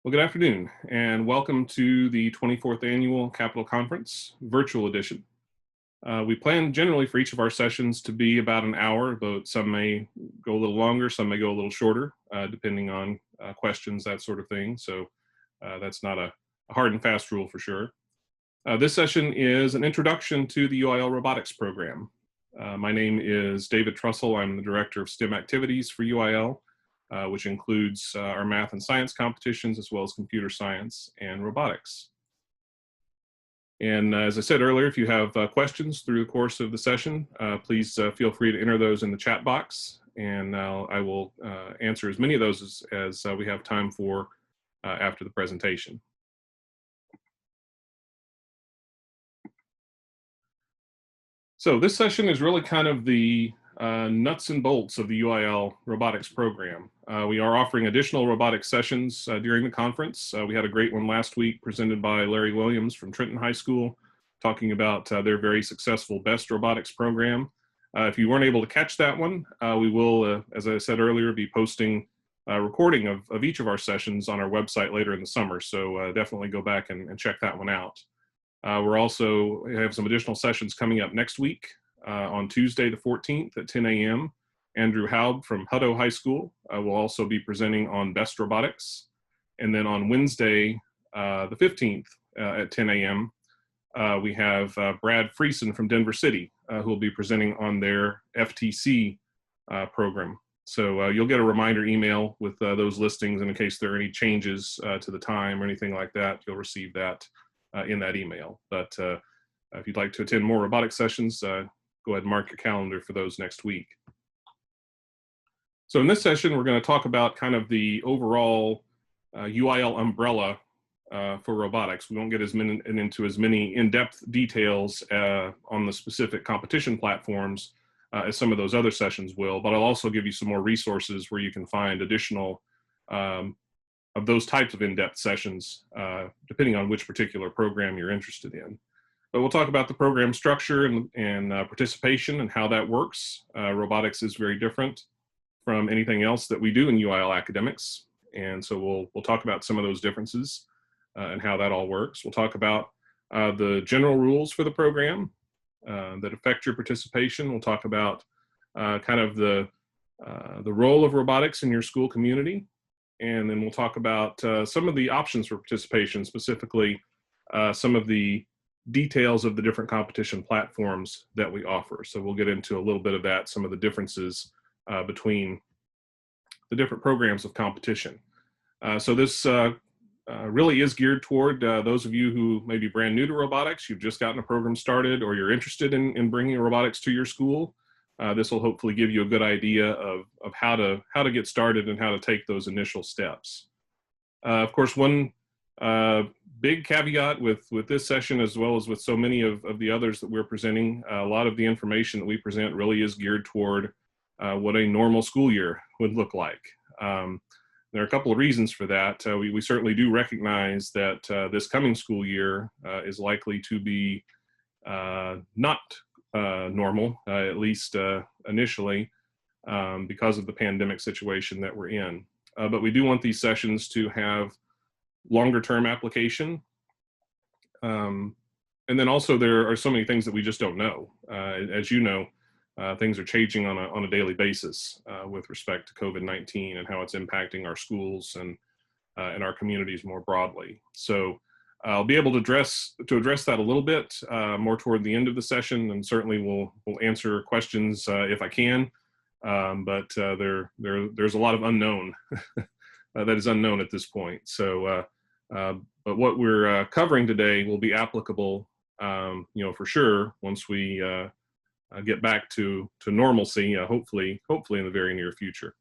Well, good afternoon, and welcome to the 24th Annual Capital Conference, virtual edition. We plan generally for each of our sessions to be about an hour, though some may go a little longer, some may go a little shorter, depending on questions, that sort of thing. So that's not a hard and fast rule for sure. This session is an introduction to the UIL Robotics program. My name is David Trussell. I'm the Director of STEM Activities for UIL. Which includes our math and science competitions, as well as computer science and robotics. And as I said earlier, if you have questions through the course of the session, please feel free to enter those in the chat box, and I will answer as many of those as we have time for after the presentation. So this session is really kind of the nuts and bolts of the UIL robotics program. We are offering additional robotics sessions during the conference. We had a great one last week presented by Larry Williams from Trenton High School, talking about their very successful BEST robotics program. If you weren't able to catch that one, we will, as I said earlier, be posting a recording of each of our sessions on our website later in the summer. So definitely go back and check that one out. We have some additional sessions coming up next week. On Tuesday the 14th at 10 a.m. Andrew Haub from Hutto High School will also be presenting on BEST robotics. And then on Wednesday the 15th at 10 a.m. We have Brad Friesen from Denver City who will be presenting on their FTC program. So you'll get a reminder email with those listings, and in case there are any changes to the time or anything like that, you'll receive that in that email. But if you'd like to attend more robotics sessions, go ahead and mark your calendar for those next week. So in this session, we're going to talk about kind of the overall UIL umbrella for robotics. We won't get into as many in-depth details on the specific competition platforms as some of those other sessions will, but I'll also give you some more resources where you can find additional of those types of in-depth sessions, depending on which particular program you're interested in. But we'll talk about the program structure and participation and how that works. Robotics is very different from anything else that we do in UIL academics. And so we'll talk about some of those differences and how that all works. We'll talk about the general rules for the program that affect your participation. We'll talk about kind of the role of robotics in your school community. And then we'll talk about some of the options for participation, specifically some of the details of the different competition platforms that we offer. So we'll get into a little bit of that, some of the differences between the different programs of competition. So this really is geared toward those of you who may be brand new to robotics, you've just gotten a program started, or you're interested in bringing robotics to your school. This will hopefully give you a good idea of how to get started and how to take those initial steps. Of course, one big caveat with this session, as well as with so many of the others that we're presenting, a lot of the information that we present really is geared toward what a normal school year would look like. There are a couple of reasons for that. We certainly do recognize that this coming school year is likely to be not normal, at least initially, because of the pandemic situation that we're in. But we do want these sessions to have longer term application. And then also there are so many things that we just don't know. As you know, things are changing on a daily basis with respect to COVID-19 and how it's impacting our schools and our communities more broadly. So I'll be able to address that a little bit more toward the end of the session, and certainly we'll answer questions if I can. But there's a lot of unknown that is unknown at this point. So, but what we're covering today will be applicable, for sure, once we get back to normalcy, hopefully in the very near future.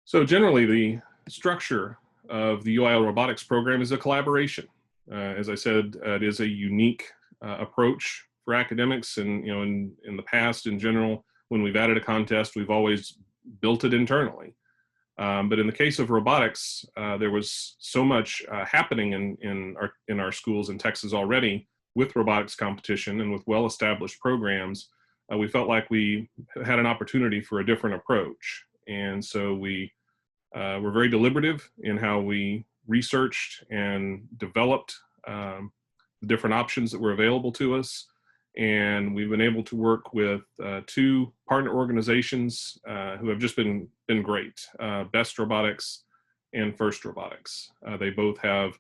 So generally, the structure of the UIL robotics program is a collaboration. As I said, it is a unique approach for academics, and in the past, in general, when we've added a contest, we've always built it internally. But in the case of robotics, there was so much happening in our schools in Texas already with robotics competition and with well-established programs we felt like we had an opportunity for a different approach. And so we were very deliberative in how we researched and developed the different options that were available to us. And we've been able to work with two partner organizations who have just been great, Best Robotics and First Robotics. They both have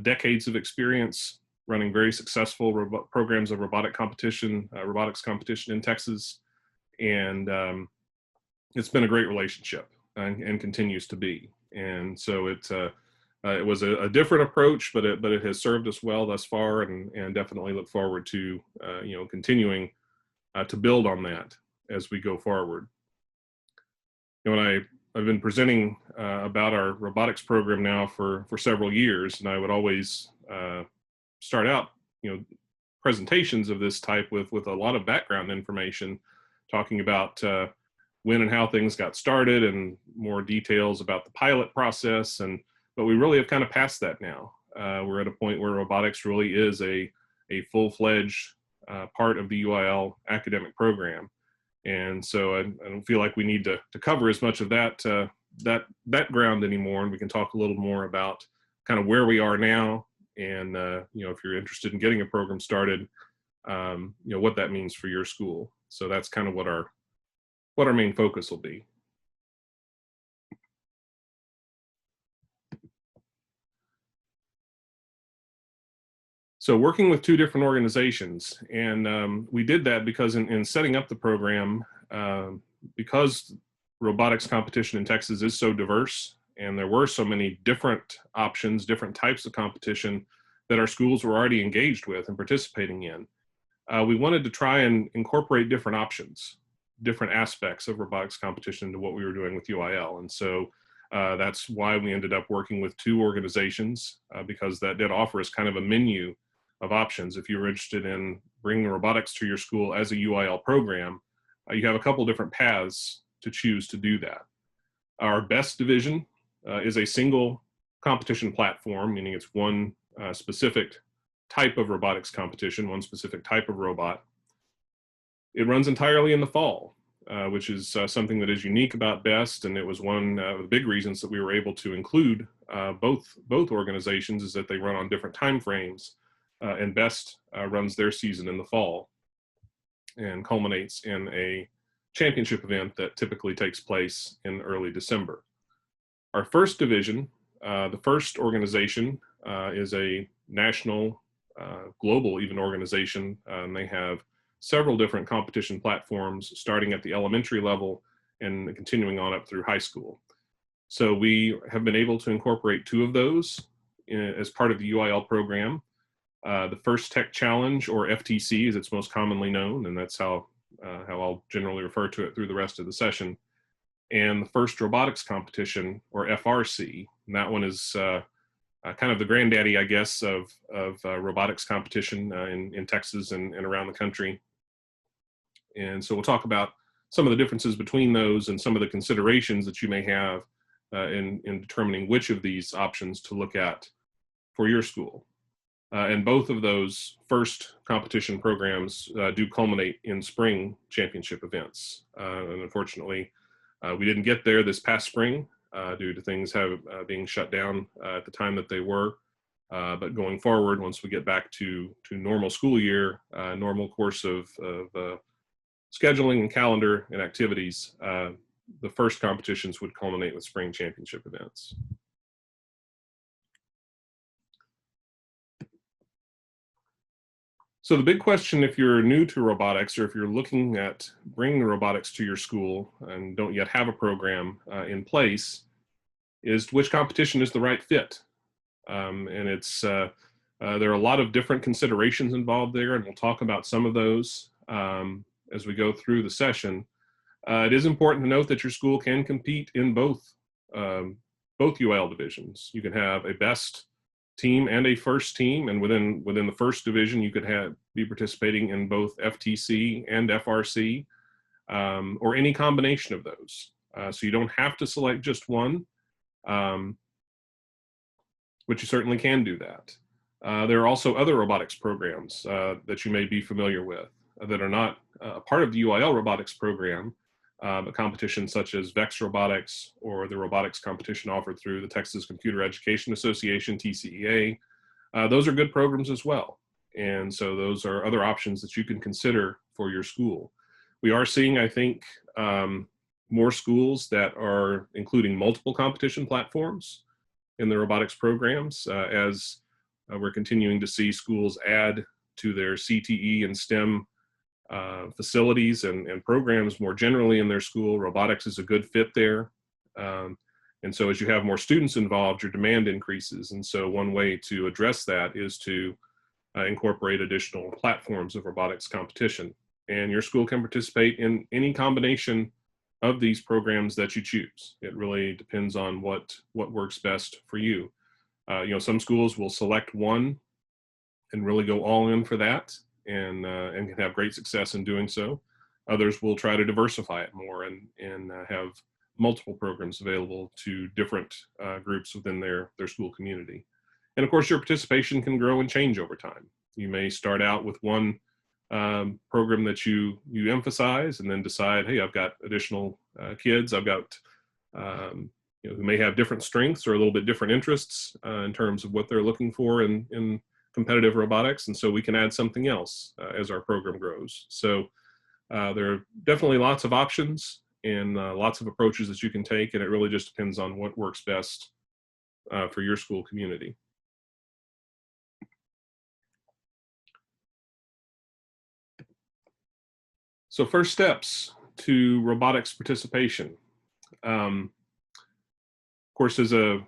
decades of experience running very successful programs of robotics competition in Texas. And it's been a great relationship and continues to be. And so it was a different approach, but it has served us well thus far, and definitely look forward to continuing to build on that as we go forward. And I've been presenting about our robotics program now for several years, and I would always start out presentations of this type with a lot of background information, talking about when and how things got started and more details about the pilot process. But we really have kind of passed that now. We're at a point where robotics really is a full-fledged part of the UIL academic program. And so I don't feel like we need to cover as much of that ground anymore. And we can talk a little more about kind of where we are now. And if you're interested in getting a program started, what that means for your school. So that's kind of what our main focus will be. So working with two different organizations, and we did that because in setting up the program, because robotics competition in Texas is so diverse, and there were so many different options, different types of competition that our schools were already engaged with and participating in. We wanted to try and incorporate different options, different aspects of robotics competition into what we were doing with UIL. And so that's why we ended up working with two organizations, because that did offer us kind of a menu of options. If you were interested in bringing robotics to your school as a UIL program, you have a couple different paths to choose to do that. Our best division is a single competition platform, meaning it's one specific type of robotics competition, one specific type of robot. It runs entirely in the fall, which is something that is unique about BEST, and it was one of the big reasons that we were able to include both organizations, is that they run on different time frames, and BEST runs their season in the fall and culminates in a championship event that typically takes place in early December. Our first division, the first organization, is a national, global even organization, and they have several different competition platforms starting at the elementary level and continuing on up through high school. So we have been able to incorporate two of those as part of the UIL program. The First Tech Challenge, or FTC as it's most commonly known, and that's how I'll generally refer to it through the rest of the session, and the First Robotics Competition, or FRC. And that one is kind of the granddaddy, I guess, of robotics competition in Texas and around the country. And so we'll talk about some of the differences between those and some of the considerations that you may have in determining which of these options to look at for your school. And both of those first competition programs do culminate in spring championship events. And unfortunately, we didn't get there this past spring due to things being shut down at the time that they were. But going forward, once we get back to normal school year, normal course of scheduling and calendar and activities, the first competitions would culminate with spring championship events. So the big question, if you're new to robotics, or if you're looking at bringing robotics to your school and don't yet have a program in place, is which competition is the right fit? And it's there are a lot of different considerations involved there, and we'll talk about some of those as we go through the session. It is important to note that your school can compete in both UIL divisions. You can have a best team and a first team, and within the first division, you could be participating in both FTC and FRC, or any combination of those. So you don't have to select just one, but you certainly can do that. There are also other robotics programs that you may be familiar with. that are not a part of the UIL robotics program, but competitions such as VEX Robotics or the robotics competition offered through the Texas Computer Education Association, TCEA, those are good programs as well. And so those are other options that you can consider for your school. We are seeing, I think, more schools that are including multiple competition platforms in the robotics programs as we're continuing to see schools add to their CTE and STEM facilities and programs more generally in their school. Robotics is a good fit there. And so as you have more students involved, your demand increases. And so one way to address that is to incorporate additional platforms of robotics competition. And your school can participate in any combination of these programs that you choose. It really depends on what works best for you. You know, some schools will select one and really go all in for that and can have great success in doing so. Others will try to diversify it more and have multiple programs available to different groups within their school community. And of course, your participation can grow and change over time. You may start out with one program that you emphasize and then decide, hey, I've got additional kids, I've got you know, who may have different strengths or a little bit different interests in terms of what they're looking for in competitive robotics. And so we can add something else as our program grows. So there are definitely lots of options and lots of approaches that you can take, and it really just depends on what works best for your school community. So first steps to robotics participation. Of course, as a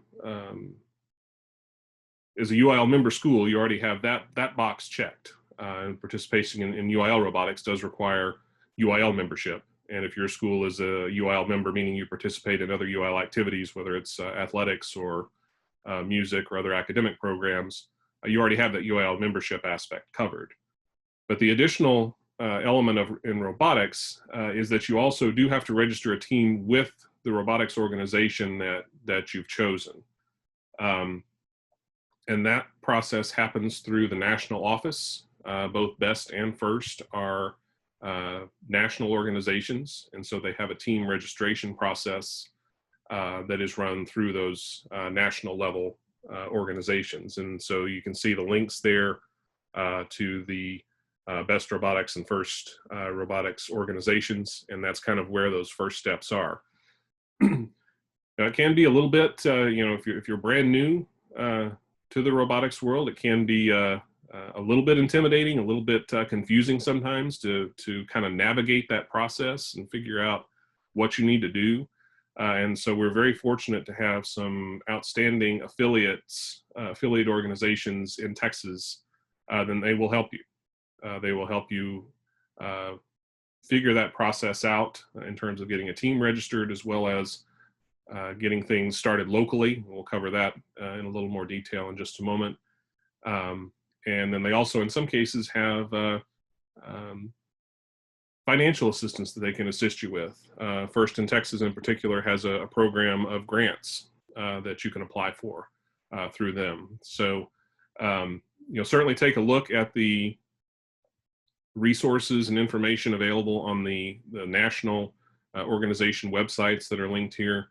UIL member school, you already have that box checked. And participation in UIL robotics does require UIL membership. And if your school is a UIL member, meaning you participate in other UIL activities, whether it's athletics or music or other academic programs, you already have that UIL membership aspect covered. But the additional element in robotics is that you also do have to register a team with the robotics organization that you've chosen. And that process happens through the national office. Both BEST and FIRST are national organizations, and so they have a team registration process that is run through those national level organizations. And so you can see the links there to the BEST Robotics and FIRST Robotics organizations, and that's kind of where those first steps are. Now, it can be a little bit, you know, if you're brand new to the robotics world, it can be a little bit intimidating, a little bit confusing sometimes to kind of navigate that process and figure out what you need to do. And so we're very fortunate to have some outstanding affiliate organizations in Texas. Then they will help you. They will help you figure that process out in terms of getting a team registered, as well as getting things started locally. We'll cover that in a little more detail in just a moment. And then they also, in some cases, have financial assistance that they can assist you with. FIRST in Texas in particular has a program of grants that you can apply for through them. So, you know, certainly take a look at the resources and information available on the national organization websites that are linked here.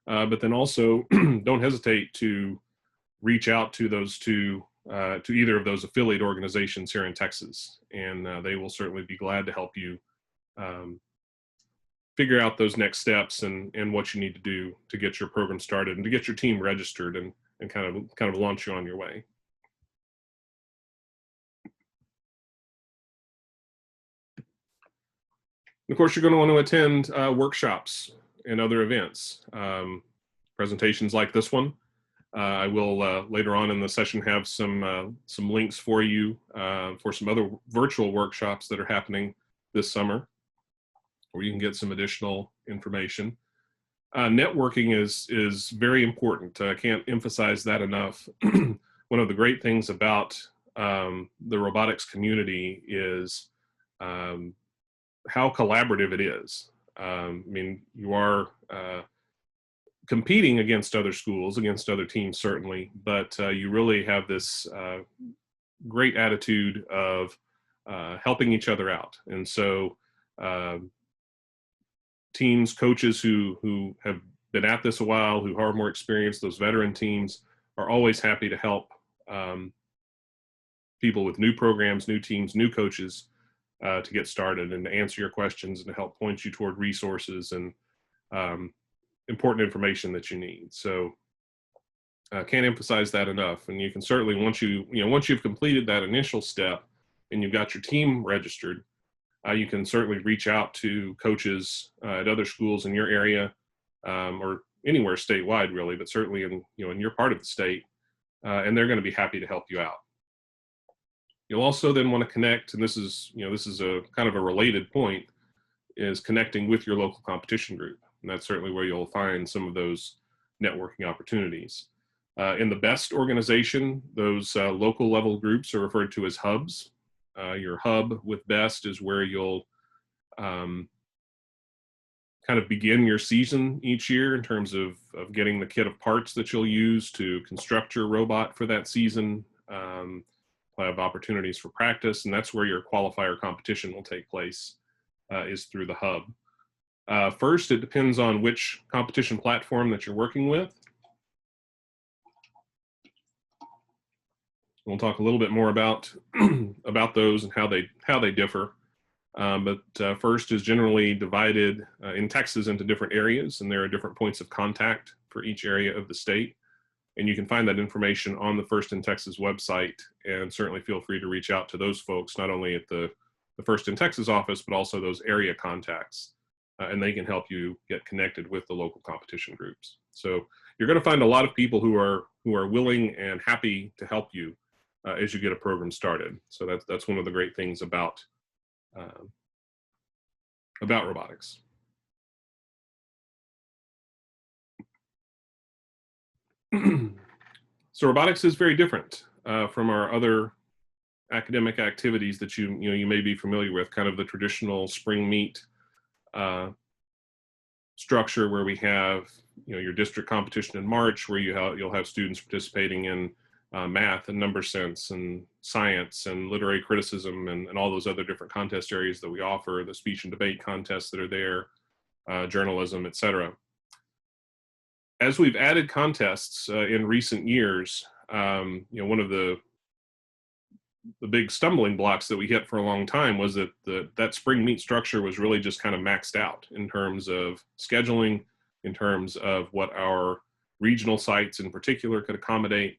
But then also don't hesitate to reach out to to either of those affiliate organizations here in Texas, and they will certainly be glad to help you figure out those next steps and what you need to do to get your program started and to get your team registered and kind of launch you on your way. Of course, you're going to want to attend workshops and other events, presentations like this one. I will later on in the session have some links for you for some other virtual workshops that are happening this summer, where you can get some additional information. Networking is very important. I can't emphasize that enough. One of the great things about the robotics community is how collaborative it is. I mean, you are competing against other schools, against other teams certainly, but you really have this great attitude of helping each other out. And so teams, coaches who have been at this a while, who are more experienced, those veteran teams are always happy to help people with new programs, new teams, new coaches to get started and to answer your questions and to help point you toward resources and important information that you need. So can't emphasize that enough. And you can certainly, once you've completed that initial step and you've got your team registered, you can certainly reach out to coaches at other schools in your area or anywhere statewide, really, but certainly in your part of the state, and they're going to be happy to help you out. You'll also then want to connect, and this is a kind of a related point, is connecting with your local competition group, and that's certainly where you'll find some of those networking opportunities. In the BEST organization, those local level groups are referred to as hubs. Your hub with BEST is where you'll kind of begin your season each year in terms of getting the kit of parts that you'll use to construct your robot for that season. You'll have opportunities for practice, and that's where your qualifier competition will take place, is through the hub. First, it depends on which competition platform that you're working with. We'll talk a little bit more about those and how they differ. But first is generally divided in Texas into different areas, and there are different points of contact for each area of the state. And you can find that information on the First in Texas website, and certainly feel free to reach out to those folks, not only at the First in Texas office, but also those area contacts, and they can help you get connected with the local competition groups. So you're going to find a lot of people who are willing and happy to help you as you get a program started. So that's one of the great things about robotics. So robotics is very different from our other academic activities that you may be familiar with, kind of the traditional spring meet structure where we have your district competition in March, where you'll have students participating in math and number sense and science and literary criticism and all those other different contest areas that we offer, the speech and debate contests that are there, journalism, etc. As we've added contests in recent years, one of the big stumbling blocks that we hit for a long time was that that spring meet structure was really just kind of maxed out in terms of scheduling, in terms of what our regional sites in particular could accommodate.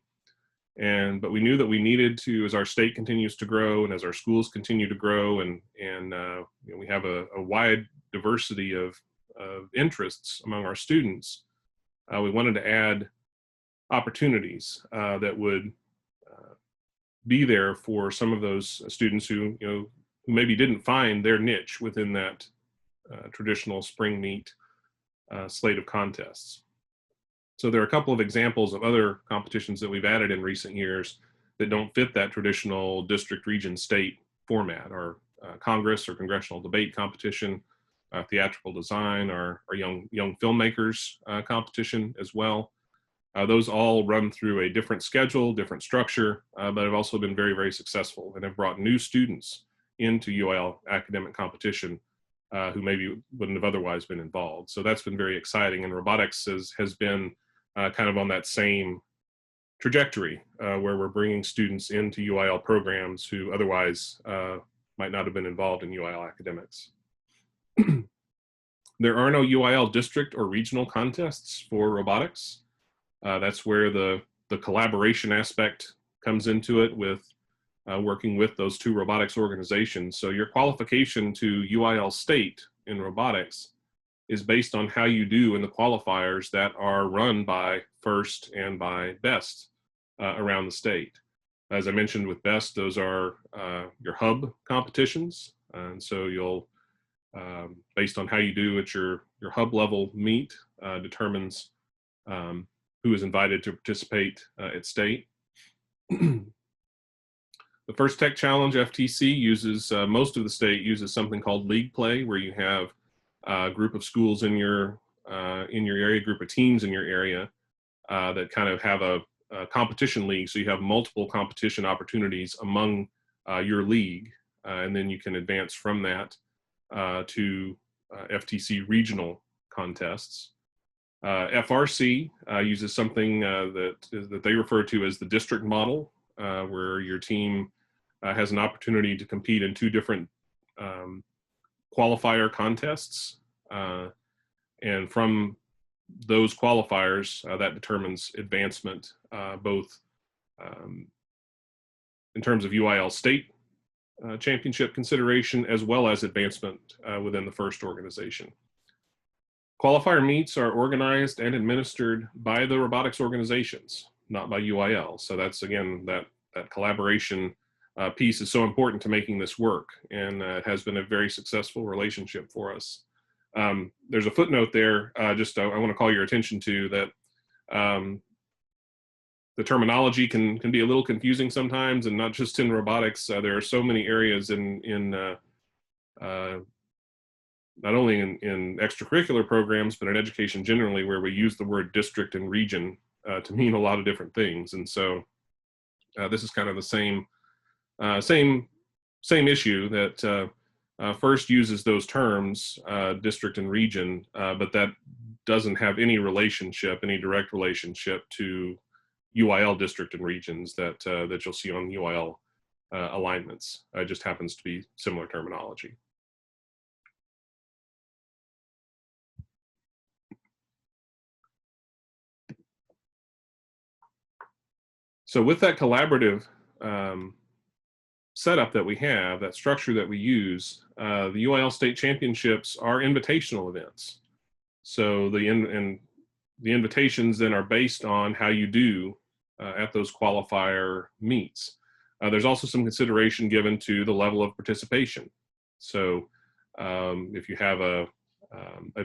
But we knew that we needed to, as our state continues to grow and as our schools continue to grow, and we have a wide diversity of interests among our students, we wanted to add opportunities that would be there for some of those students who maybe didn't find their niche within that traditional spring meet slate of contests. So there are a couple of examples of other competitions that we've added in recent years that don't fit that traditional district, region, state format. Our Congress or congressional debate competition, theatrical design, our young filmmakers competition as well. Those all run through a different schedule, different structure, but have also been very, very successful and have brought new students into UIL academic competition who maybe wouldn't have otherwise been involved. So that's been very exciting, and robotics has been kind of on that same trajectory where we're bringing students into UIL programs who otherwise might not have been involved in UIL academics. There are no UIL district or regional contests for robotics. That's where the collaboration aspect comes into it with working with those two robotics organizations. So your qualification to UIL state in robotics is based on how you do in the qualifiers that are run by FIRST and by BEST around the state. As I mentioned with BEST, those are your hub competitions. And so you'll, based on how you do at your hub level meet, determines who is invited to participate at state. The First Tech Challenge FTC uses, most of the state uses something called league play, where you have a group of schools in your area, group of teams in your area that kind of have a competition league. So you have multiple competition opportunities among your league and then you can advance from that to FTC regional contests. FRC uses something that they refer to as the district model, where your team has an opportunity to compete in 2 different qualifier contests, and from those qualifiers, that determines advancement, both in terms of UIL state championship consideration, as well as advancement within the first organization. Qualifier meets are organized and administered by the robotics organizations, not by UIL. So that's, again, that collaboration piece is so important to making this work, and it has been a very successful relationship for us. There's a footnote there, I want to call your attention to that. The terminology can be a little confusing sometimes, and not just in robotics. There are so many areas in not only in extracurricular programs, but in education generally, where we use the word district and region to mean a lot of different things. And so this is kind of the same issue, that first uses those terms, district and region, but that doesn't have any direct relationship to UIL district and regions that you'll see on UIL alignments. It just happens to be similar terminology. So with that collaborative setup that we have, that structure that we use, the UIL state championships are invitational events. So the invitations then are based on how you do at those qualifier meets. There's also some consideration given to the level of participation. So if you have a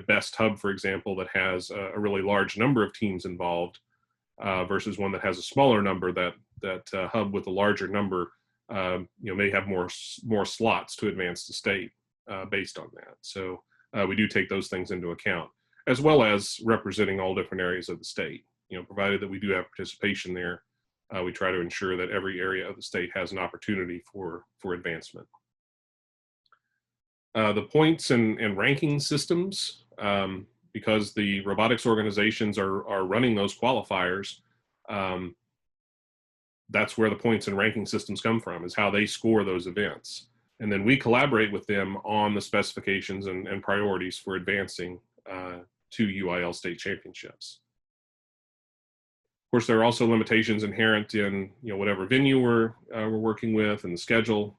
best hub, for example, that has a really large number of teams involved, versus one that has a smaller number, that hub with a larger number may have more slots to advance to state based on that. So we do take those things into account, as well as representing all different areas of the state. Provided that we do have participation there, we try to ensure that every area of the state has an opportunity for advancement. The points and ranking systems, because the robotics organizations are running those qualifiers, that's where the points and ranking systems come from, is how they score those events. And then we collaborate with them on the specifications and priorities for advancing to UIL state championships. Of course, there are also limitations inherent in whatever venue we're working with, and the schedule,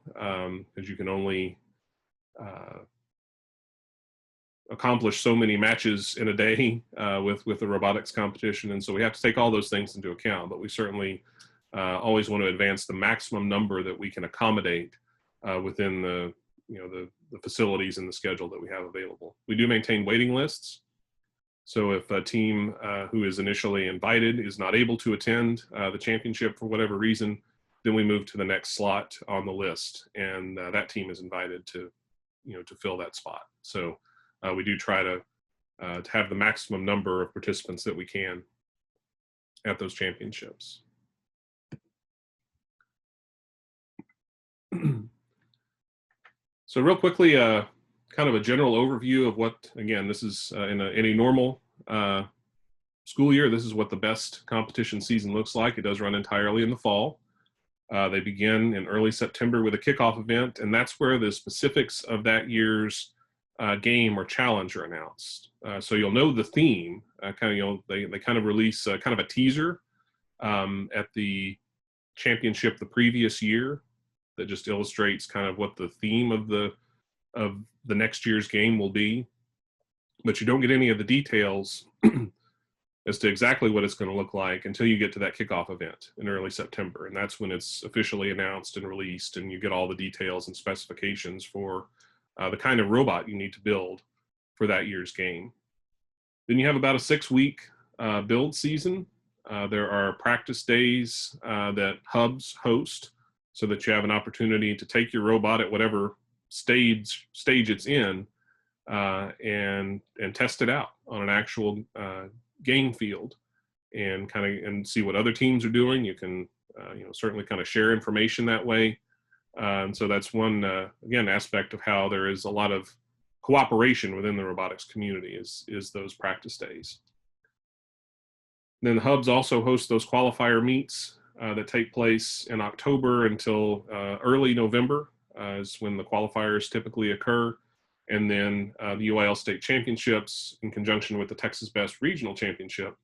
as you can only accomplish so many matches in a day with the robotics competition, and so we have to take all those things into account. But we certainly always want to advance the maximum number that we can accommodate within the facilities and the schedule that we have available. We do maintain waiting lists. So if a team who is initially invited is not able to attend the championship for whatever reason, then we move to the next slot on the list, and that team is invited to fill that spot. So we do try to have the maximum number of participants that we can at those championships. So real quickly, kind of a general overview of what, again, this is in any normal school year, this is what the best competition season looks like. It does run entirely in the fall. They begin in early September with a kickoff event, and that's where the specifics of that year's game or challenge are announced. So you'll know the theme. They kind of release kind of a teaser at the championship the previous year that just illustrates kind of what the theme of the next year's game will be, but you don't get any of the details as to exactly what it's going to look like until you get to that kickoff event in early September. And that's when it's officially announced and released, and you get all the details and specifications for the kind of robot you need to build for that year's game. Then you have about a 6-week build season. There are practice days that hubs host so that you have an opportunity to take your robot at whatever stage it's in and test it out on an actual game field and see what other teams are doing. You can certainly kind of share information that way, And so that's one, again, aspect of how there is a lot of cooperation within the robotics community is those practice days. Then the hubs also host those qualifier meets that take place in October until early November is when the qualifiers typically occur. And then the UIL state championships in conjunction with the Texas Best Regional Championship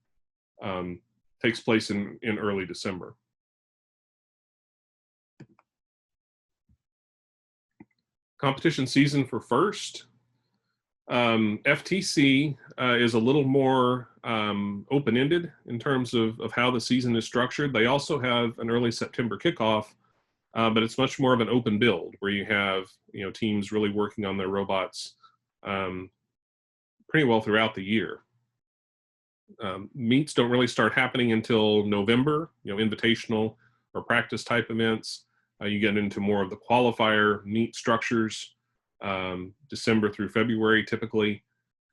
takes place in early December. Competition season for FIRST. FTC is a little more open-ended in terms of how the season is structured. They also have an early September kickoff, but it's much more of an open build where you have teams really working on their robots pretty well throughout the year. Meets don't really start happening until November, invitational or practice type events. You get into more of the qualifier meet structures, December through February typically.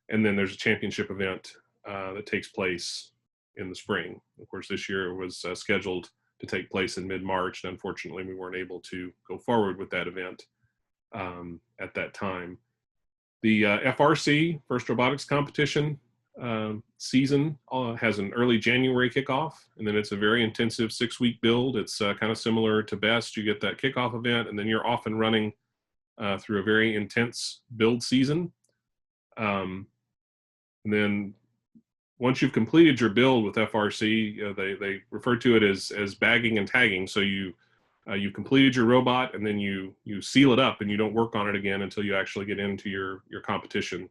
And then there's a championship event that takes place in the spring. Of course, this year it was scheduled to take place in mid-March, and unfortunately we weren't able to go forward with that event at that time. The FRC, First Robotics Competition, season has an early January kickoff, and then it's a very intensive 6-week build. It's kind of similar to BEST. You get that kickoff event, and then you're off and running through a very intense build season. And then once you've completed your build with FRC, they refer to it as bagging and tagging. So you completed your robot, and then you seal it up, and you don't work on it again until you actually get into your competition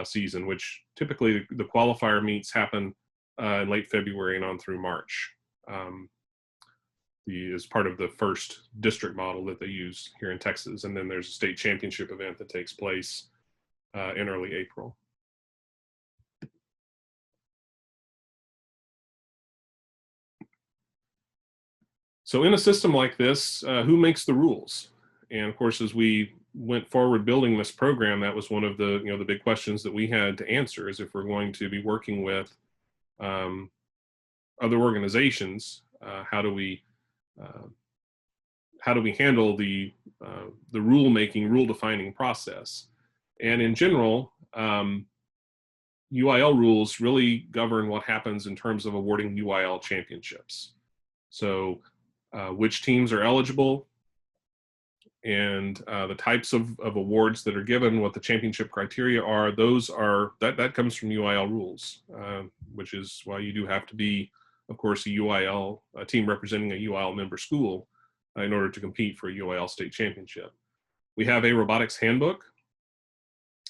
season, which typically the qualifier meets happen in late February and on through March. Is part of the first district model that they use here in Texas. And then there's a state championship event that takes place in early April. So in a system like this, who makes the rules? And of course, as we went forward building this program, that was one of the the big questions that we had to answer, is if we're going to be working with other organizations, how do we handle the rule defining process? And in general, UIL rules really govern what happens in terms of awarding UIL championships. So which teams are eligible, and the types of awards that are given, what the championship criteria are, that comes from UIL rules, which is why you do have to be, of course, a team representing a UIL member school in order to compete for a UIL state championship. We have a robotics handbook.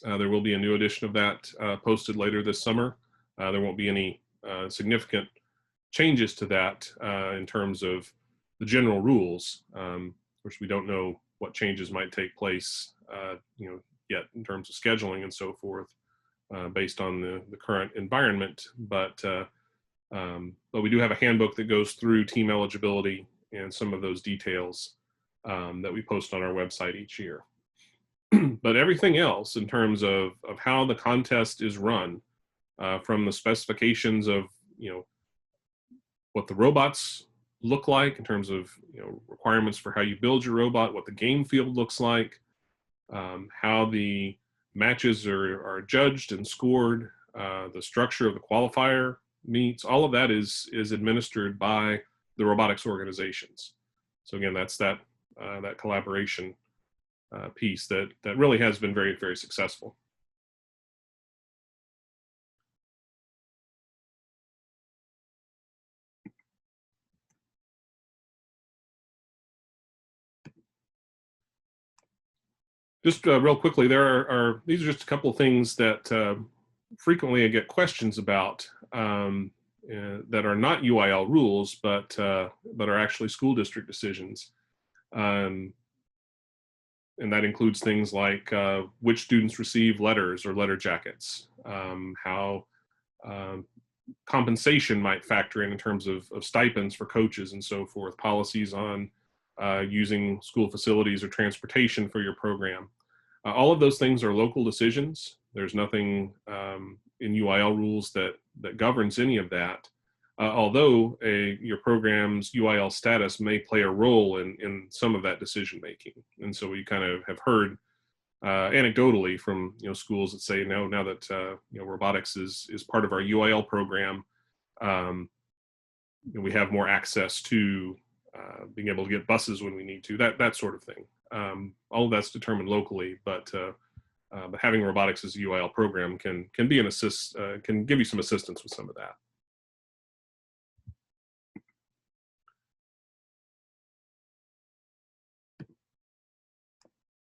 There will be a new edition of that posted later this summer. There won't be any significant changes to that in terms of the general rules. Of course, we don't know what changes might take place, yet in terms of scheduling and so forth, based on the current environment. But we do have a handbook that goes through team eligibility and some of those details that we post on our website each year. But everything else in terms of how the contest is run, from the specifications of what the robots look like in terms of requirements for how you build your robot, what the game field looks like, how the matches are judged and scored, the structure of the qualifier meets, all of that is administered by the robotics organizations. So again, that's that collaboration piece that really has been very, very successful. Just real quickly, these are just a couple of things that frequently I get questions about that are not UIL rules, but are actually school district decisions. And that includes things like which students receive letters or letter jackets, how compensation might factor in terms of stipends for coaches and so forth, policies on using school facilities or transportation for your program. All of those things are local decisions. There's nothing in UIL rules that governs any of that. although your program's UIL status may play a role in some of that decision making. And so we kind of have heard anecdotally from schools that say now that robotics is part of our UIL program, we have more access to being able to get buses when we need to, that sort of thing. All of that's determined locally, but having robotics as a UIL program can be an assist, can give you some assistance with some of that.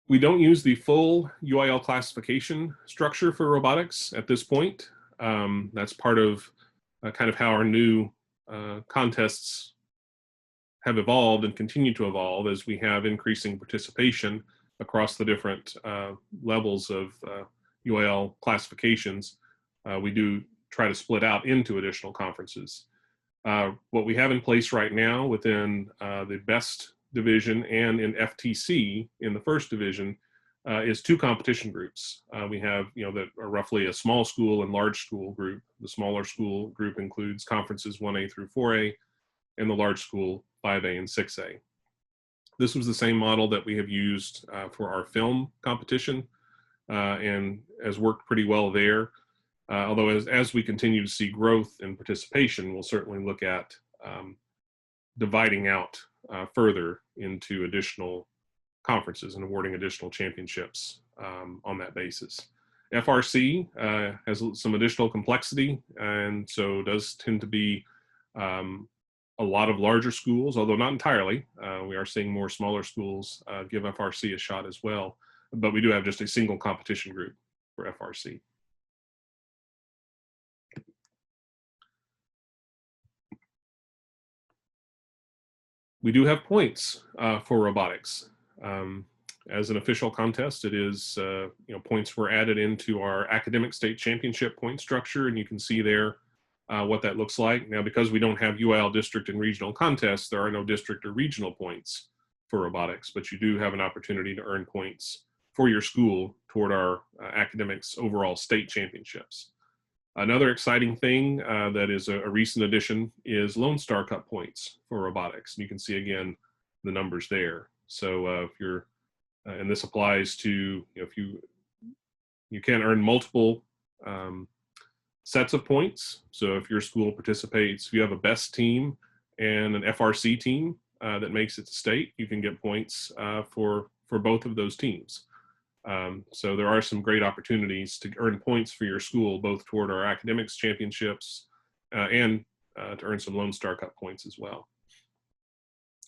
We don't use the full UIL classification structure for robotics at this point. That's part of kind of how our new contests have evolved and continue to evolve as we have increasing participation across the different levels of UIL classifications. We do try to split out into additional conferences. What we have in place right now within the best division and in FTC in the first division is 2 competition groups. We have, that are roughly a small school and large school group. The smaller school group includes conferences 1A through 4A, and the large school 5A and 6A. This was the same model that we have used for our film competition and has worked pretty well there. Although as we continue to see growth in participation, we'll certainly look at dividing out further into additional conferences and awarding additional championships on that basis. FRC has some additional complexity, and so does tend to be a lot of larger schools, although not entirely. We are seeing more smaller schools give FRC a shot as well, but we do have just a single competition group for FRC. We do have points for robotics. As an official contest, it is, points were added into our academic state championship point structure, and you can see there what that looks like. Now, because we don't have UIL district and regional contests, there are no district or regional points for robotics, but you do have an opportunity to earn points for your school toward our academics overall state championships. Another exciting thing that is a recent addition is Lone Star Cup points for robotics. And you can see again the numbers there. So if you're, and this applies to, if you can earn multiple sets of points. So if your school participates, if you have a best team and an FRC team that makes it to state, you can get points for both of those teams. So there are some great opportunities to earn points for your school, both toward our academics championships and to earn some Lone Star Cup points as well.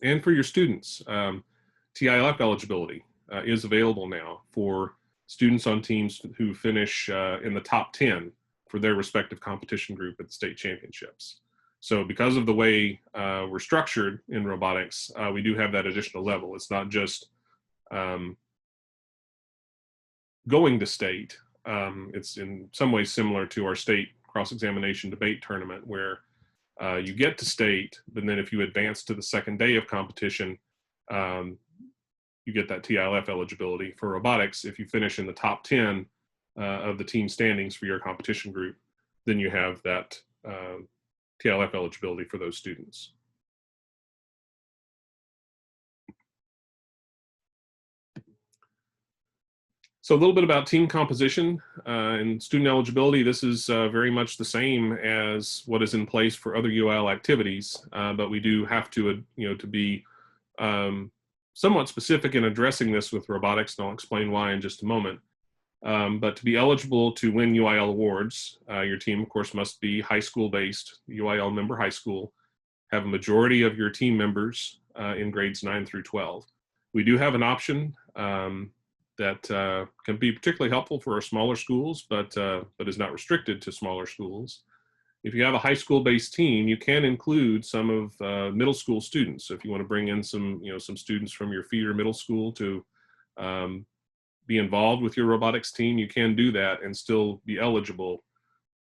And for your students, TILF eligibility is available now for students on teams who finish in the top 10 for their respective competition group at the state championships. So because of the way we're structured in robotics, we do have that additional level. It's not just going to state. It's in some ways similar to our state cross-examination debate tournament, where you get to state, but then if you advance to the second day of competition, you get that TILF eligibility. For robotics, if you finish in the top 10 of the team standings for your competition group, then you have that TILF eligibility for those students. So a little bit about team composition and student eligibility. This is very much the same as what is in place for other UIL activities, but we do have to, to be somewhat specific in addressing this with robotics, and I'll explain why in just a moment. But to be eligible to win UIL awards, your team, of course, must be high school based, UIL member high school, have a majority of your team members in grades 9 through 12. We do have an option that can be particularly helpful for our smaller schools, but is not restricted to smaller schools. If you have a high school based team, you can include some of middle school students. So if you want to bring in some, some students from your feeder middle school to be involved with your robotics team, you can do that and still be eligible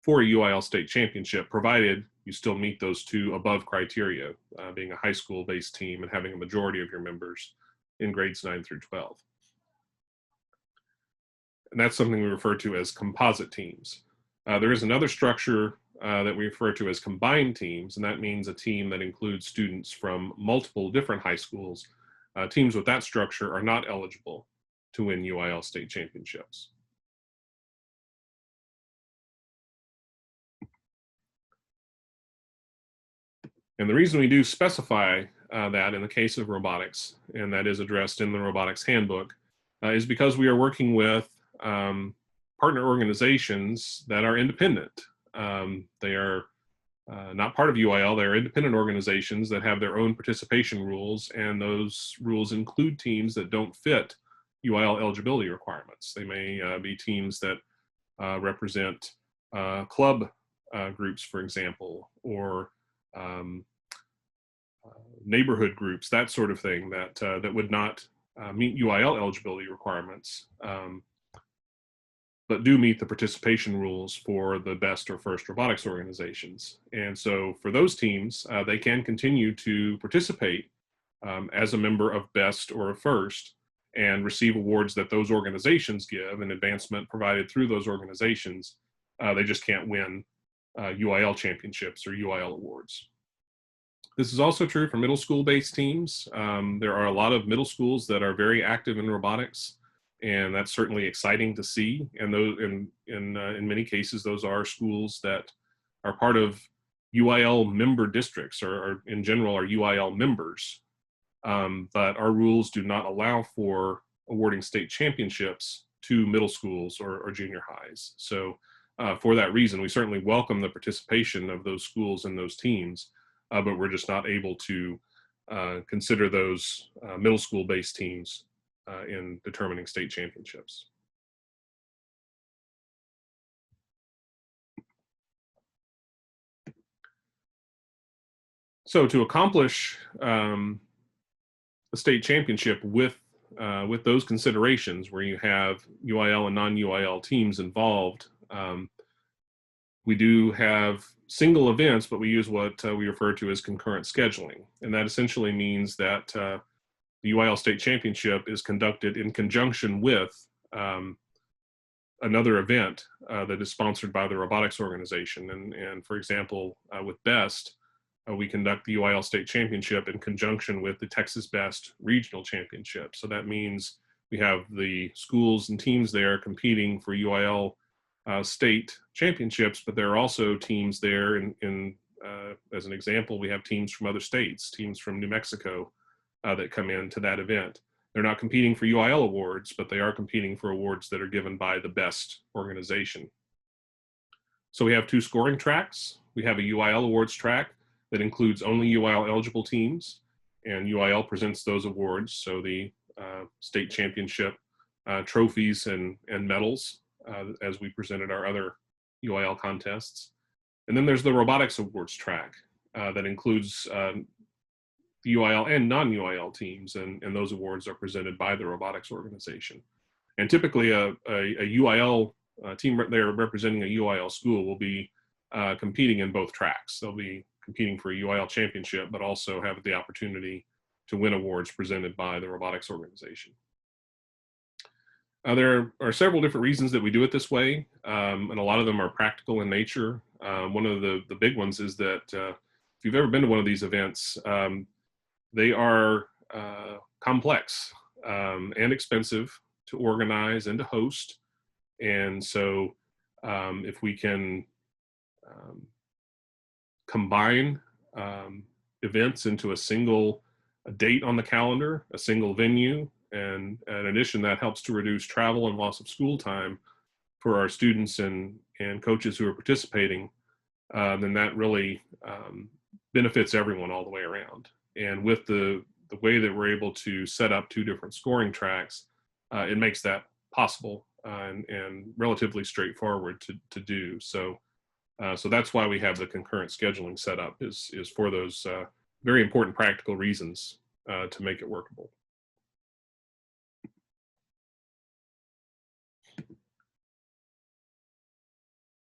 for a UIL state championship, provided you still meet those two above criteria, being a high school based team and having a majority of your members in grades 9 through 12. And that's something we refer to as composite teams. There is another structure that we refer to as combined teams, and that means a team that includes students from multiple different high schools. Teams with that structure are not eligible to win UIL state championships. And the reason we do specify that in the case of robotics, and that is addressed in the robotics handbook, is because we are working with partner organizations that are independent. They are not part of UIL, they're independent organizations that have their own participation rules, and those rules include teams that don't fit UIL eligibility requirements. They may be teams that represent club groups, for example, or neighborhood groups, that sort of thing, that would not meet UIL eligibility requirements, but do meet the participation rules for the best or first robotics organizations. And so for those teams, they can continue to participate as a member of best or of first and receive awards that those organizations give and advancement provided through those organizations. They just can't win UIL championships or UIL awards. This is also true for middle school-based teams. There are a lot of middle schools that are very active in robotics, and that's certainly exciting to see. And those, in many cases, those are schools that are part of UIL member districts, or in general are UIL members. But our rules do not allow for awarding state championships to middle schools or junior highs. So for that reason, we certainly welcome the participation of those schools and those teams, but we're just not able to consider those middle school-based teams in determining state championships. So to accomplish a state championship with those considerations, where you have UIL and non-UIL teams involved, we do have single events, but we use what we refer to as concurrent scheduling. And that essentially means that the UIL State Championship is conducted in conjunction with another event that is sponsored by the robotics organization. And for example, with BEST, we conduct the UIL State Championship in conjunction with the Texas BEST Regional Championship. So that means we have the schools and teams there competing for UIL state championships, but there are also teams there as an example, we have teams from other states, teams from New Mexico that come into that event. They're not competing for UIL awards, but they are competing for awards that are given by the BEST organization. So we have two scoring tracks. We have a UIL awards track that includes only UIL eligible teams, and UIL presents those awards. So the state championship trophies and medals as we presented our other UIL contests. And then there's the robotics awards track that includes the UIL and non-UIL teams, and those awards are presented by the robotics organization. And typically a UIL team there representing a UIL school will be competing in both tracks. They'll be competing for a UIL championship, but also have the opportunity to win awards presented by the robotics organization. There are several different reasons that we do it this way, and a lot of them are practical in nature. One of the big ones is that if you've ever been to one of these events, they are complex and expensive to organize and to host. And so if we can combine events into a single date on the calendar, a single venue, and in addition, that helps to reduce travel and loss of school time for our students and coaches who are participating, then that really benefits everyone all the way around. And with the way that we're able to set up two different scoring tracks, it makes that possible and relatively straightforward to do. So that's why we have the concurrent scheduling set up, is for those very important practical reasons to make it workable.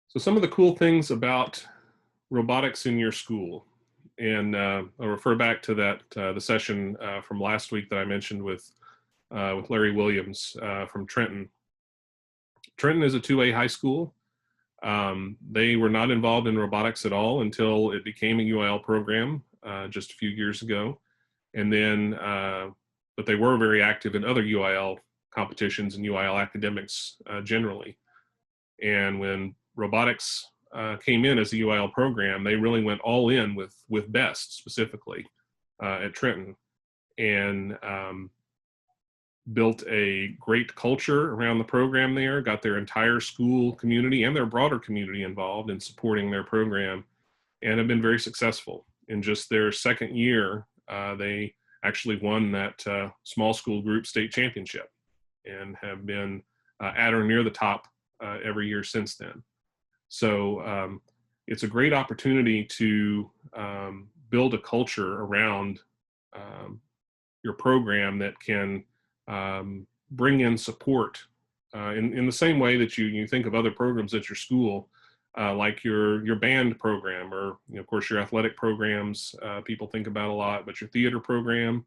So some of the cool things about robotics in your school, and I'll refer back to that the session from last week that I mentioned with Larry Williams from Trenton. Trenton is a 2A high school. They were not involved in robotics at all until it became a UIL program just a few years ago. And then, but they were very active in other UIL competitions and UIL academics generally. And when robotics came in as a UIL program, they really went all in with BEST specifically at Trenton, and built a great culture around the program there, got their entire school community and their broader community involved in supporting their program, and have been very successful. In just their second year, they actually won that small school group state championship and have been at or near the top every year since then. So it's a great opportunity to build a culture around your program that can bring in support in the same way that you think of other programs at your school, like your band program, or of course your athletic programs people think about a lot, but your theater program,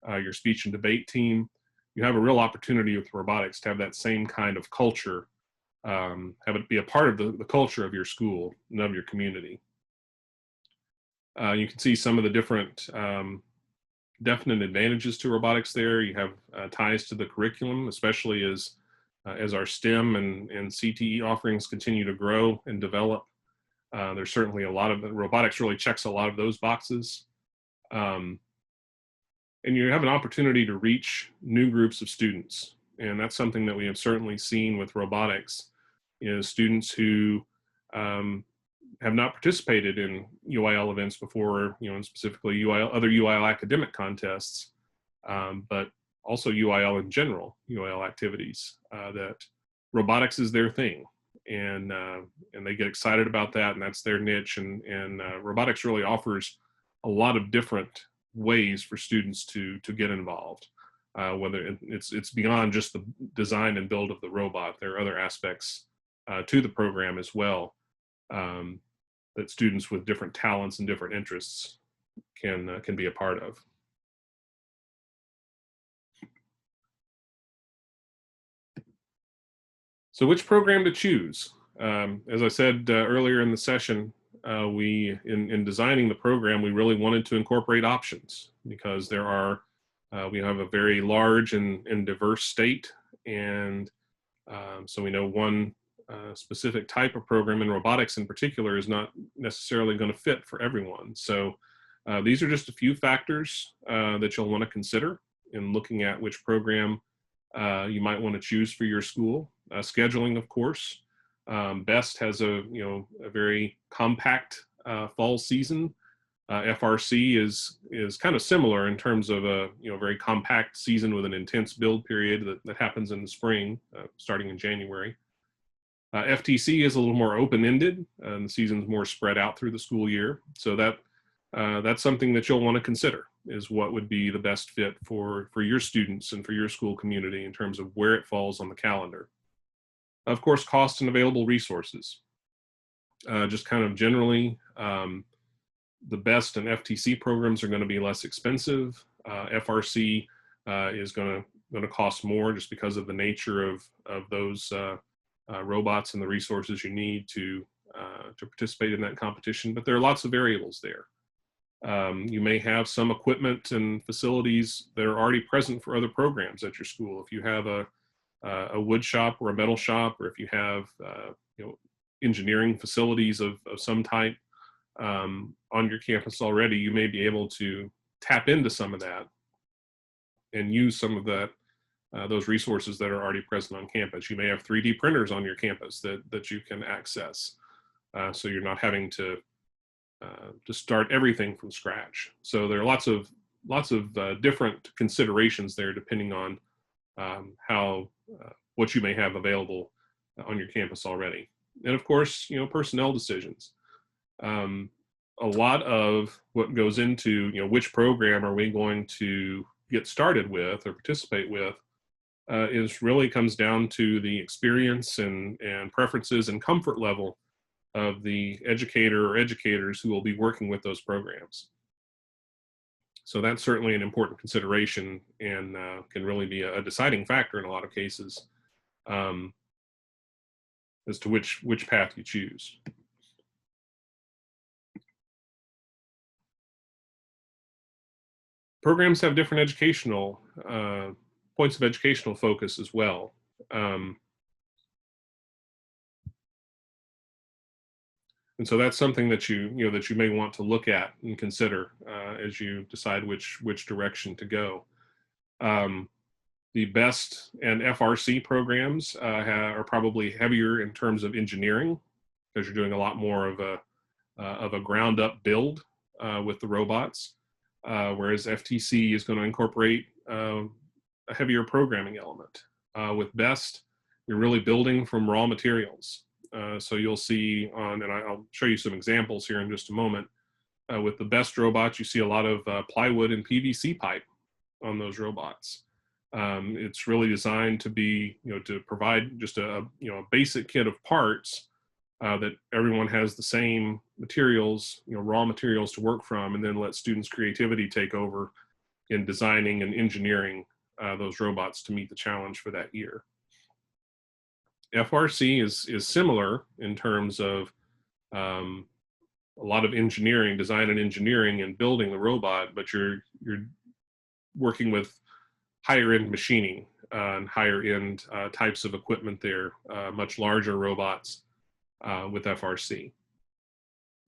your speech and debate team. You have a real opportunity with robotics to have that same kind of culture, have it be a part of the culture of your school and of your community. You can see some of the different definite advantages to robotics there. You have ties to the curriculum, especially as our STEM and CTE offerings continue to grow and develop. There's certainly a lot of robotics really checks a lot of those boxes. And you have an opportunity to reach new groups of students. And that's something that we have certainly seen with robotics, is students who have not participated in UIL events before, and specifically other UIL academic contests, but also UIL in general, UIL activities, that robotics is their thing. And they get excited about that, and that's their niche. And robotics really offers a lot of different ways for students to get involved. Whether it's beyond just the design and build of the robot, there are other aspects to the program as well, that students with different talents and different interests can be a part of. So which program to choose? As I said earlier in the session, we in designing the program, we really wanted to incorporate options, because we have a very large and diverse state, and so we know one specific type of program in robotics in particular is not necessarily going to fit for everyone. So these are just a few factors that you'll want to consider in looking at which program you might want to choose for your school. Scheduling, of course. BEST has a very compact fall season. FRC is kind of similar in terms of a very compact season with an intense build period that happens in the spring, starting in January. FTC is a little more open-ended, and the season's more spread out through the school year. So that's something that you'll want to consider, is what would be the best fit for your students and for your school community in terms of where it falls on the calendar. Of course, cost and available resources. Just kind of generally, the BEST and FTC programs are going to be less expensive. FRC is going to cost more, just because of the nature of those robots and the resources you need to participate in that competition. But there are lots of variables there. You may have some equipment and facilities that are already present for other programs at your school. If you have a wood shop or a metal shop, or if you have engineering facilities of some type on your campus already, you may be able to tap into some of that and use some of those resources that are already present on campus. You may have 3D printers on your campus that you can access, so you're not having to start everything from scratch. So there are lots of different considerations there, depending on what you may have available on your campus already. And of course, personnel decisions. A lot of what goes into which program are we going to get started with or participate with really comes down to the experience and preferences and comfort level of the educator or educators who will be working with those programs. So that's certainly an important consideration, and can really be a deciding factor in a lot of cases. as to which path you choose. Programs have different educational points of educational focus as well. And so that's something that that you may want to look at and consider as you decide which direction to go. The BEST and FRC programs are probably heavier in terms of engineering, because you're doing a lot more of a ground up build with the robots, whereas FTC is going to incorporate a heavier programming element. With BEST, you're really building from raw materials. So you'll see and I'll show you some examples here in just a moment. With the BEST robots, you see a lot of plywood and PVC pipe on those robots. It's really designed to be, to provide just a basic kit of parts that everyone has the same materials, raw materials to work from, and then let students' creativity take over in designing and engineering those robots to meet the challenge for that year. FRC is similar in terms of a lot of engineering, design and engineering, and building the robot, but you're working with higher end machining and higher end types of equipment there, much larger robots with FRC.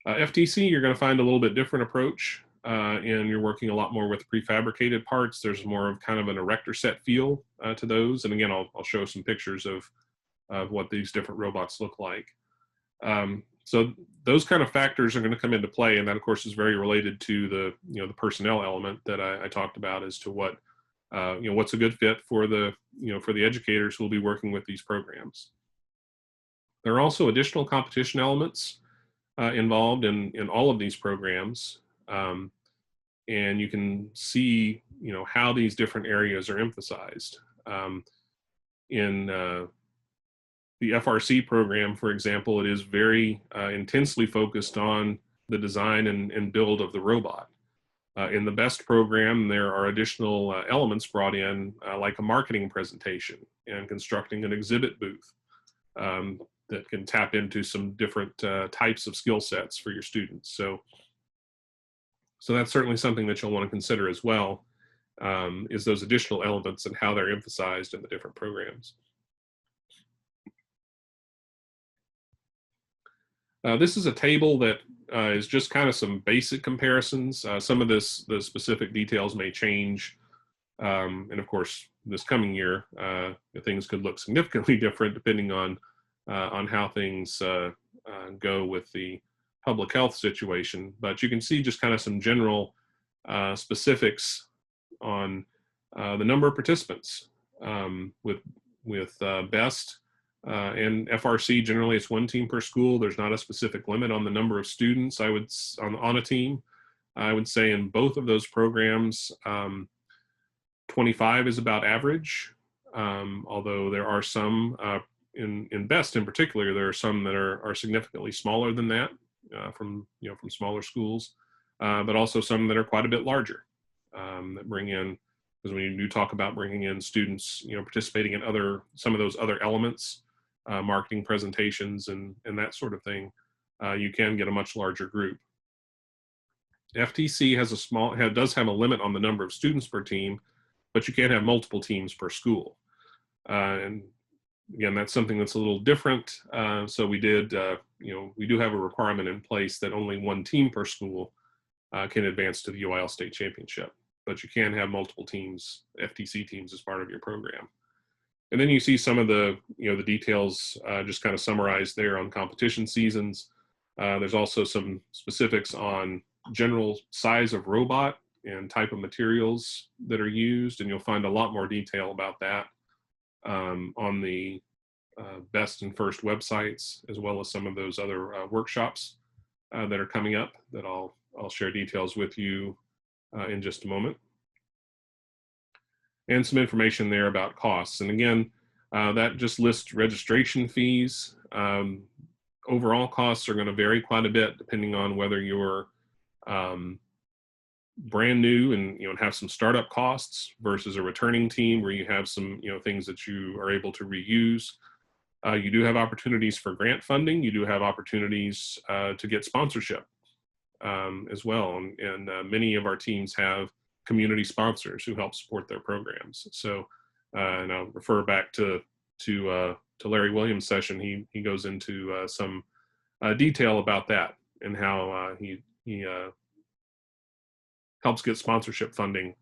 FTC, you're going to find a little bit different approach, and you're working a lot more with prefabricated parts. There's more of kind of an erector set feel to those. And again, I'll show some pictures of what these different robots look like. So those kind of factors are going to come into play, and that of course is very related to the personnel element that I talked about as to what what's a good fit for the for the educators who will be working with these programs. There are also additional competition elements involved in all of these programs, and you can see how these different areas are emphasized. In the FRC program, for example, it is very intensely focused on the design and build of the robot. In the BEST program, there are additional elements brought in, like a marketing presentation and constructing an exhibit booth that can tap into some different types of skill sets for your students. So that's certainly something that you'll want to consider as well, is those additional elements and how they're emphasized in the different programs. This is a table that is just kind of some basic comparisons. Some of the specific details may change. And of course, this coming year, things could look significantly different depending on how things go with the public health situation. But you can see just kind of some general specifics on the number of participants with BEST. And FRC, generally it's one team per school. There's not a specific limit on the number of students on a team. I would say in both of those programs, 25 is about average, although there are some, in BEST in particular, there are some that are significantly smaller than that from smaller schools, but also some that are quite a bit larger that bring in, because when you do talk about bringing in students, participating in some of those other elements, marketing presentations and that sort of thing, you can get a much larger group. FTC does have a limit on the number of students per team, but you can't have multiple teams per school. And again, that's something that's a little different. So we do have a requirement in place that only one team per school can advance to the UIL state championship, but you can have multiple teams, FTC teams, as part of your program. And then you see some of the details just kind of summarized there on competition seasons. There's also some specifics on general size of robot and type of materials that are used, and you'll find a lot more detail about that on the BEST and FIRST websites, as well as some of those other workshops that are coming up that I'll share details with you in just a moment. And some information there about costs. And again, that just lists registration fees. Overall costs are going to vary quite a bit depending on whether you're brand new and have some startup costs versus a returning team where you have some things that you are able to reuse. You do have opportunities for grant funding. You do have opportunities to get sponsorship as well. And many of our teams have community sponsors who help support their programs. So, and I'll refer back to Larry Williams' session. He goes into some detail about that and how he helps get sponsorship funding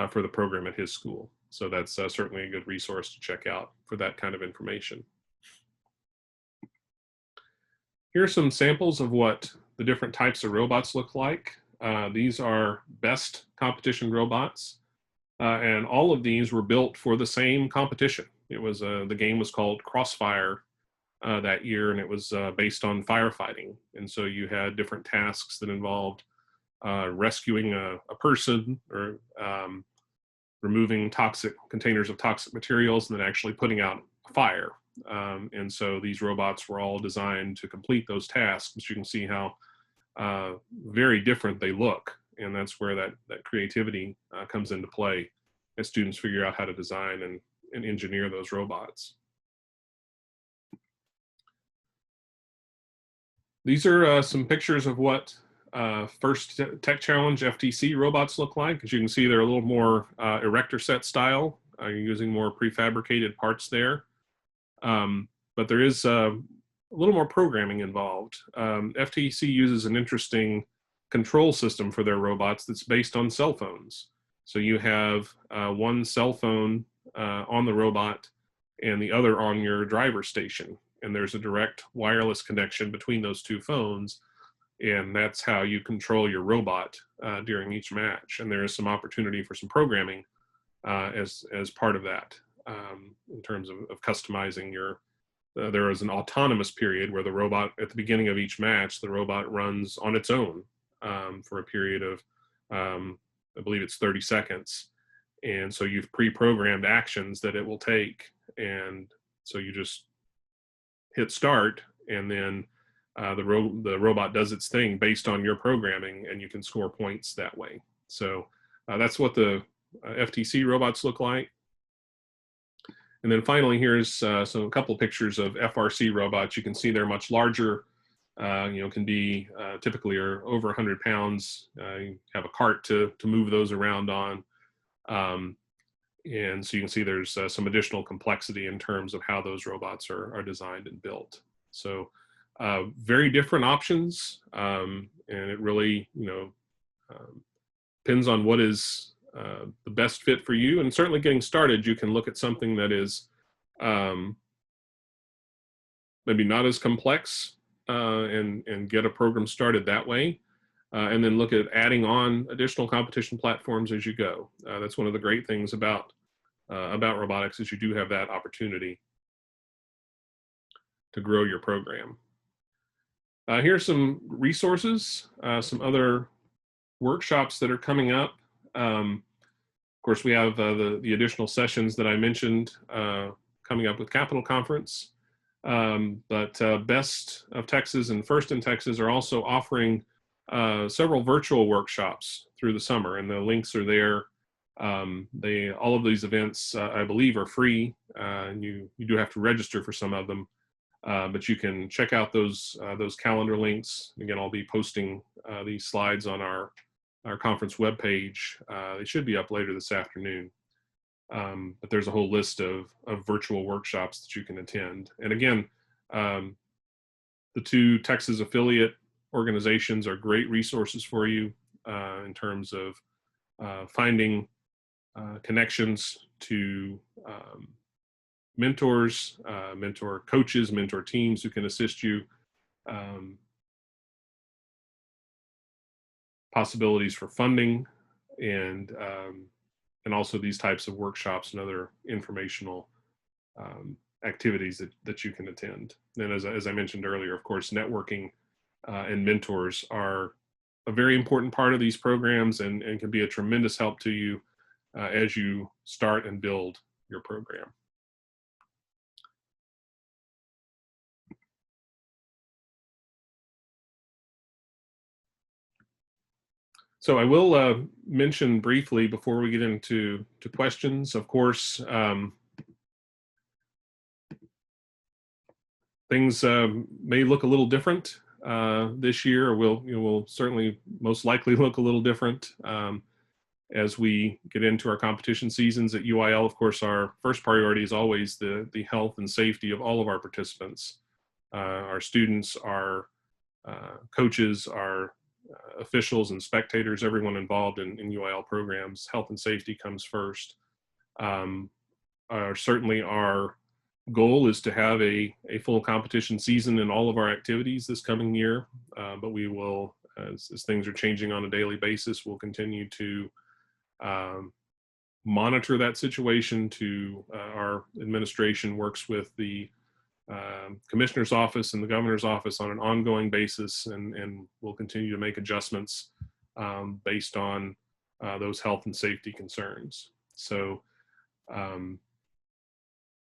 for the program at his school. So that's certainly a good resource to check out for that kind of information. Here are some samples of what the different types of robots look like. These are best competition robots, and all of these were built for the same competition. It was the game was called Crossfire that year, and it was based on firefighting. And so you had different tasks that involved rescuing a person, or removing toxic containers of toxic materials, and then actually putting out a fire. And so these robots were all designed to complete those tasks. But you can see how very different they look, and that's where that creativity comes into play as students figure out how to design and engineer those robots. These are some pictures of what first Tech Challenge FTC robots look like. As you can see, they're a little more erector set style. You're using more prefabricated parts there. But there is a little more programming involved. FTC uses an interesting control system for their robots that's based on cell phones. So you have one cell phone on the robot and the other on your driver station. And there's a direct wireless connection between those two phones. And that's how you control your robot during each match. And there is some opportunity for some programming as part of that in terms of customizing your, there is an autonomous period where the robot, at the beginning of each match, the robot runs on its own for a period of, I believe it's 30 seconds. And so you've pre-programmed actions that it will take. And so you just hit start, and then the robot does its thing based on your programming, and you can score points that way. So that's what the FTC robots look like. And then finally, here's a couple pictures of FRC robots. You can see they're much larger, can be typically are over 100 pounds. You have a cart to move those around on. And so you can see there's some additional complexity in terms of how those robots are designed and built. So very different options, and it really, depends on what is the best fit for you. And certainly getting started, you can look at something that is maybe not as complex and get a program started that way. And then look at adding on additional competition platforms as you go. That's one of the great things about robotics, is you do have that opportunity to grow your program. Here's some resources, some other workshops that are coming up. Of course, we have the additional sessions that I mentioned coming up with Capital Conference. But Best of Texas and First in Texas are also offering several virtual workshops through the summer, and the links are there. All of these events, I believe, are free, and you do have to register for some of them, but you can check out those calendar links. Again, I'll be posting these slides on our conference webpage. They should be up later this afternoon. But there's a whole list of virtual workshops that you can attend. And again, the two Texas affiliate organizations are great resources for you in terms of finding connections to mentors, mentor coaches, mentor teams who can assist you, possibilities for funding, and also these types of workshops and other informational activities that you can attend. And as I mentioned earlier, of course, networking and mentors are a very important part of these programs, and can be a tremendous help to you as you start and build your program. So I will mention briefly before we get into questions. Of course, things may look a little different this year, or will certainly most likely look a little different as we get into our competition seasons at UIL. Of course, our first priority is always the health and safety of all of our participants, our students, our coaches, our officials and spectators, everyone involved in UIL programs. Health and safety comes first. Certainly our goal is to have a full competition season in all of our activities this coming year, but we will, as things are changing on a daily basis, we'll continue to monitor that situation. Our administration works with the Commissioner's office and the Governor's office on an ongoing basis, and we'll continue to make adjustments based on those health and safety concerns. So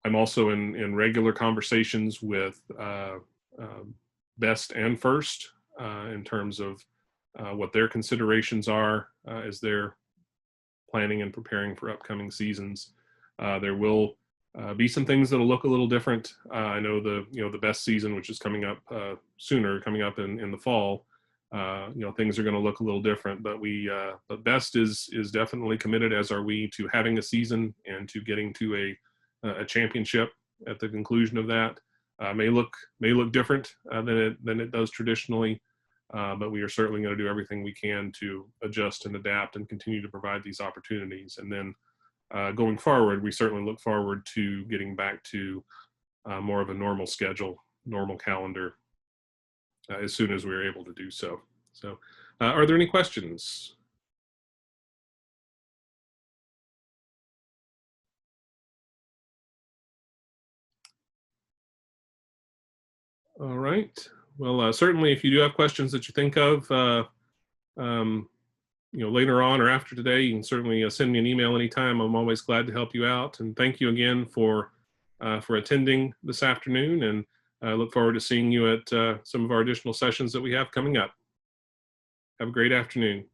I'm also in regular conversations with Best and First in terms of what their considerations are as they're planning and preparing for upcoming seasons. There will be some things that'll look a little different. I know the Best season, which is coming up sooner, coming up in the fall, things are going to look a little different. But but Best is definitely committed, as are we, to having a season and to getting to a championship at the conclusion of that. May look different than it does traditionally, but we are certainly going to do everything we can to adjust and adapt and continue to provide these opportunities. And then going forward, we certainly look forward to getting back to more of a normal schedule, normal calendar, as soon as we're able to do so. So, are there any questions? All right. Well, certainly, if you do have questions that you think of, later on or after today, you can certainly send me an email anytime. I'm always glad to help you out. And thank you again for attending this afternoon. And I look forward to seeing you at some of our additional sessions that we have coming up. Have a great afternoon.